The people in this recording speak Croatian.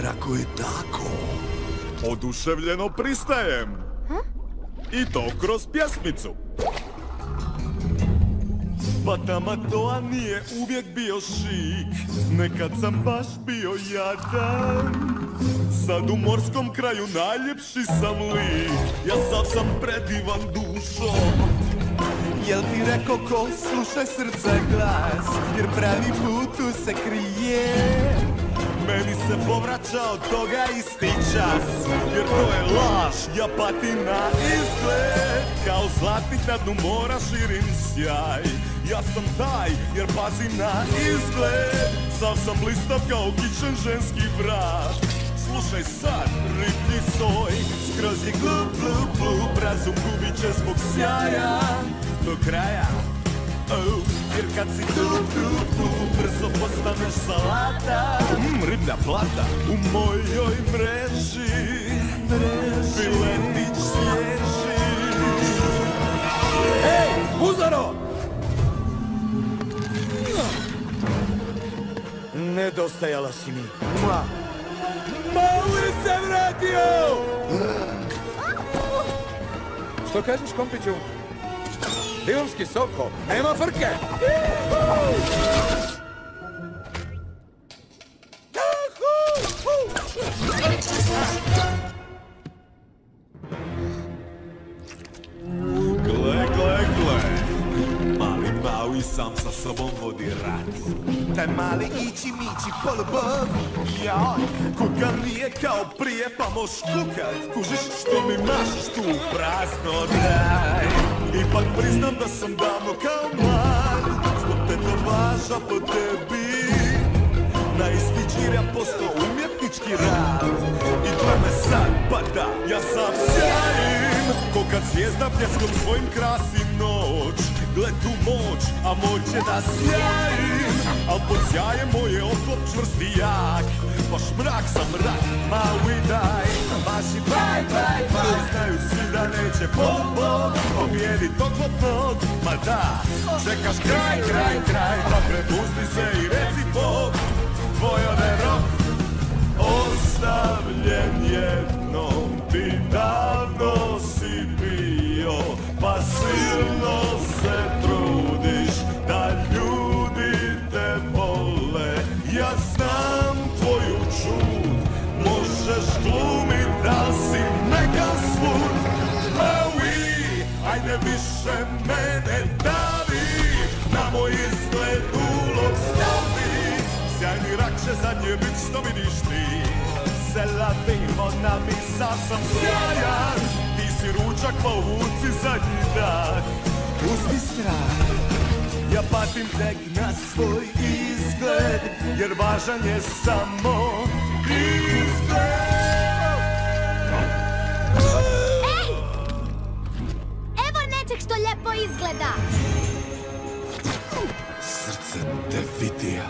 Jer ako je tako, oduševljeno pristajem. I to kroz pjesmicu. Pa tama to nije uvijek bio šik, nekad sam baš bio jadan. Sad u morskom kraju najljepši sam lik, ja sam predivan dušom. jel ti rekao ko slušaj srce glas, jer pravi put tu se krije. Meni se povraća od toga isti čas, jer to je laž, ja patim na izgled. Kao zlatnik na dnu mora širim sjaj, ja sam taj jer pazim na izgled. Sav sam blistav kao kičen ženski vrat. Slušaj sad, riblji soj, skroz je glup, glup, glup, razum gubit će zbog sjaja do kraja. Jer kad si tu, brzo postaneš salata. Riblja plata u mojoj mreži, filetić svježi. Ej, Buzaro! Nedostajala si mi. Maui se vratio! Što kažeš, kompiću? Divovski soko, nema frke! Gle, mali Maui sam sa sobom vodi rat. Taj mali ići mići polubog, Joj, kuka nije kao prije pa moš kukat. Kužiš što mi mašiš tu prazno daj. Ipak priznam da sam davno kao mlad, zbog tetovaža po tebi. Na isti džirja postao umjetnički rad. I to me sad pada, ja sam sjajim. Ko kad zvijezda pjeskom svojim krasi noć. Gle tu moć, a moć je da sjajim. Al pod sjajem moje oklop čvrsti jak. Baš mrak sam mrak, Maui daj. Maši baj, baj, baj. Znaju svi da neće Bog pobijedit oklopnog. Ma da, čekaš kraj. Pa prepusti se i reci Bog. Tvoj ode rok ostavljen jednom ti davno si bio. Pa silno se trudiš da ljudi te vole. Ja znam tvoju čud, možeš glumit da si mega svud. Maui, ajde više mene davi, na moj izgled ulog stavi. Sjajni rak će zadnje bit što vidiš ti. Se lavimo na misa sam sjajan. Ti si ručak pa uvuci zadnji dah. pusti strah. Ja patim tek na svoj izgled, jer važan je samo izgled. Ej! Evo nečeg što lijepo izgleda. Srce te vidija.